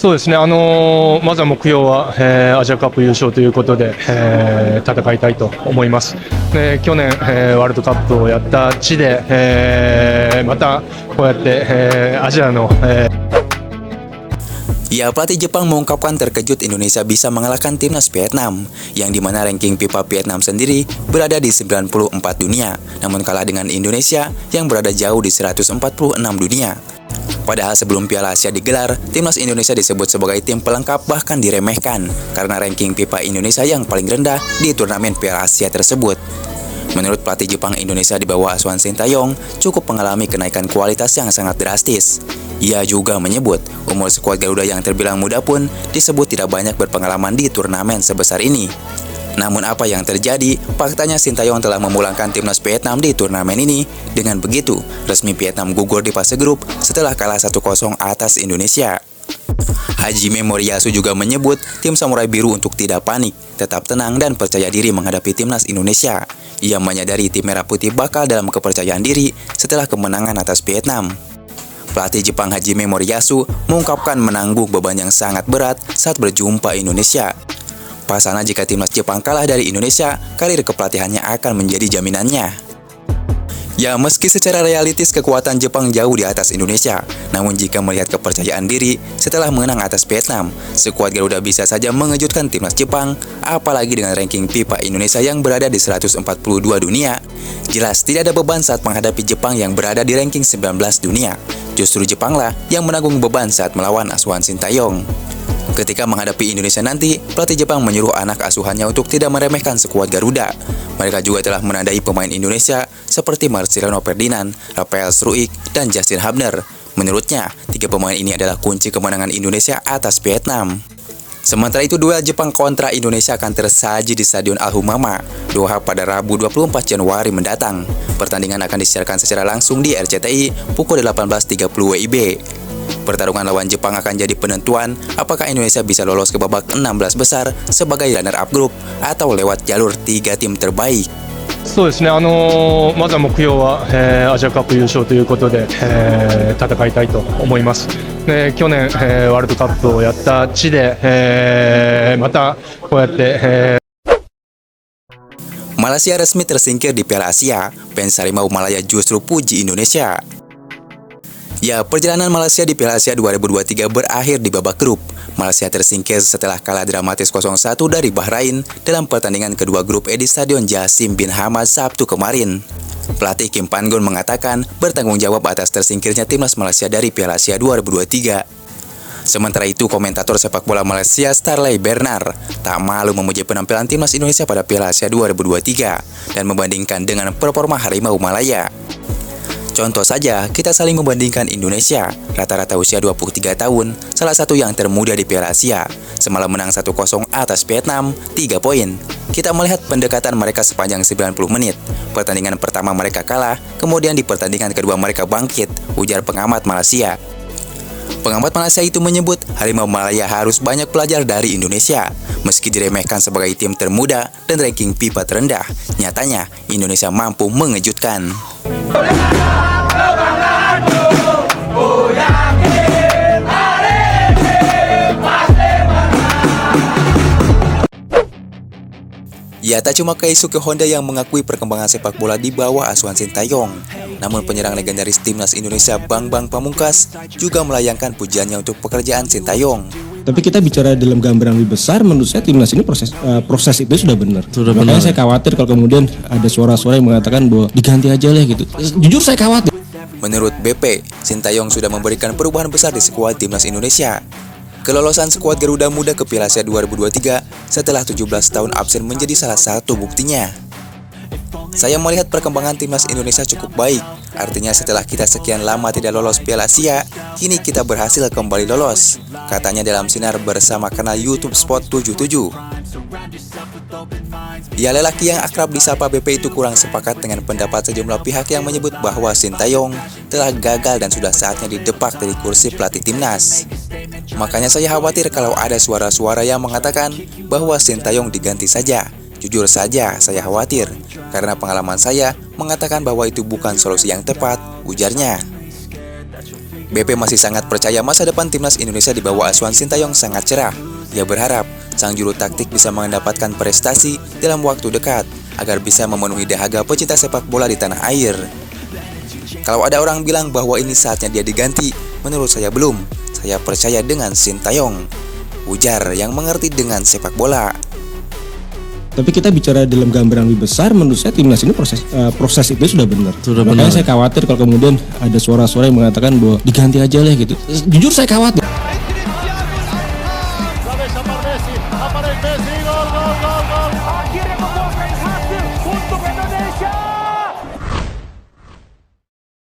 そうですね、まずは目標は、アジアカップ優勝ということで、戦いたいと思います。去年、ワールドカップをやった地で、またこうやって、アジアの、Ya, pelatih Jepang mengungkapkan terkejut Indonesia bisa mengalahkan timnas Vietnam, yang dimana ranking FIFA Vietnam sendiri berada di 94 dunia, namun kalah dengan Indonesia yang berada jauh di 146 dunia. Padahal sebelum Piala Asia digelar, timnas Indonesia disebut sebagai tim pelengkap bahkan diremehkan karena ranking FIFA Indonesia yang paling rendah di turnamen Piala Asia tersebut. Menurut pelatih Jepang, Indonesia di bawah asuhan Sintayong cukup mengalami kenaikan kualitas yang sangat drastis. Ia juga menyebut umur skuad Garuda yang terbilang muda pun disebut tidak banyak berpengalaman di turnamen sebesar ini. Namun apa yang terjadi? Faktanya Sintayong telah memulangkan timnas Vietnam di turnamen ini. Dengan begitu, resmi Vietnam gugur di fase grup setelah kalah 1-0 atas Indonesia. Hajime Moriyasu juga menyebut tim Samurai Biru untuk tidak panik, tetap tenang dan percaya diri menghadapi timnas Indonesia. Ia menyadari tim Merah Putih bakal dalam kepercayaan diri setelah kemenangan atas Vietnam. Pelatih Jepang Hajime Moriyasu mengungkapkan menanggung beban yang sangat berat saat berjumpa Indonesia. Pasalnya jika timnas Jepang kalah dari Indonesia, karir kepelatihannya akan menjadi jaminannya. Ya, meski secara realistis kekuatan Jepang jauh di atas Indonesia, namun jika melihat kepercayaan diri setelah menang atas Vietnam, skuad Garuda bisa saja mengejutkan timnas Jepang, apalagi dengan ranking FIFA Indonesia yang berada di 142 dunia. Jelas tidak ada beban saat menghadapi Jepang yang berada di ranking 19 dunia. Justru Jepanglah yang menanggung beban saat melawan asuhan Sintayong. Ketika menghadapi Indonesia nanti, pelatih Jepang menyuruh anak asuhannya untuk tidak meremehkan skuad Garuda. Mereka juga telah menandai pemain Indonesia seperti Marcelino Ferdinand, Rafael Struijk, dan Justin Hubner. Menurutnya, 3 pemain ini adalah kunci kemenangan Indonesia atas Vietnam. Sementara itu, duel Jepang kontra Indonesia akan tersaji di Stadion Al-Humama, Doha pada Rabu 24 Januari mendatang. Pertandingan akan disiarkan secara langsung di RCTI pukul 18.30 WIB. Pertarungan lawan Jepang akan jadi penentuan apakah Indonesia bisa lolos ke babak 16 besar sebagai runner-up grup atau lewat jalur 3 tim terbaik. そうですね、まずは目標は、アジアカップ優勝ということで、戦いたいと思います。去年、ワールドカップをやった地で、またこうやって、Malaysia resmi tersingkir di Piala Asia, fans Harimau Malaya justru puji Indonesia. Ya, perjalanan Malaysia di Piala Asia 2023 berakhir di babak grup. Malaysia tersingkir setelah kalah dramatis 0-1 dari Bahrain dalam pertandingan kedua grup E di Stadion Jasim bin Hamad Sabtu kemarin. Pelatih Kim Pan-gun mengatakan bertanggung jawab atas tersingkirnya timnas Malaysia dari Piala Asia 2023. Sementara itu, komentator sepak bola Malaysia Starley Bernard tak malu memuji penampilan timnas Indonesia pada Piala Asia 2023 dan membandingkan dengan performa Harimau Malaya. Contoh saja, kita saling membandingkan Indonesia, rata-rata usia 23 tahun, salah satu yang termuda di Piala Asia. Semalam menang 1-0 atas Vietnam, 3 poin. Kita melihat pendekatan mereka sepanjang 90 menit. Pertandingan pertama mereka kalah, kemudian di pertandingan kedua mereka bangkit, ujar pengamat Malaysia. Pengamat Malaysia itu menyebut Harimau Malaya harus banyak belajar dari Indonesia. Meski diremehkan sebagai tim termuda dan ranking FIFA terendah, nyatanya Indonesia mampu mengejutkan. Ya, tak cuma Keisuke Honda yang mengakui perkembangan sepak bola di bawah asuhan Sintayong, namun penyerang legendaris timnas Indonesia Bambang Pamungkas juga melayangkan pujiannya untuk pekerjaan Sintayong. Tapi kita bicara dalam gambaran lebih besar, menurut saya timnas ini proses itu sudah benar. Makanya saya khawatir kalau kemudian ada suara-suara yang mengatakan bahwa diganti aja lah gitu. Jujur saya khawatir. Menurut BP, Sintayong sudah memberikan perubahan besar di skuad timnas Indonesia. Kelolosan skuad Garuda Muda ke Piala Asia 2023 setelah 17 tahun absen menjadi salah satu buktinya. Saya melihat perkembangan timnas Indonesia cukup baik. Artinya setelah kita sekian lama tidak lolos Piala Asia, kini kita berhasil kembali lolos, katanya dalam sinar bersama kanal YouTube Sport 77. Ya, lelaki yang akrab disapa BP itu kurang sepakat dengan pendapat sejumlah pihak yang menyebut bahwa Sintayong telah gagal dan sudah saatnya didepak dari kursi pelatih timnas. Makanya saya khawatir kalau ada suara-suara yang mengatakan bahwa Sintayong diganti saja. Jujur saja, saya khawatir, karena pengalaman saya mengatakan bahwa itu bukan solusi yang tepat, ujarnya. BP masih sangat percaya masa depan timnas Indonesia di bawah asuhan Sintayong sangat cerah. Ia berharap sang juru taktik bisa mendapatkan prestasi dalam waktu dekat agar bisa memenuhi dahaga pecinta sepak bola di tanah air. Kalau ada orang bilang bahwa ini saatnya dia diganti, menurut saya belum. Saya percaya dengan Sintayong, ujar yang mengerti dengan sepak bola. Tapi kita bicara dalam gambaran lebih besar, menurut saya timnas ini proses itu sudah benar. Makanya saya khawatir kalau kemudian ada suara-suara yang mengatakan bahwa diganti aja lah gitu. Jujur saya khawatir. Aparece Messi.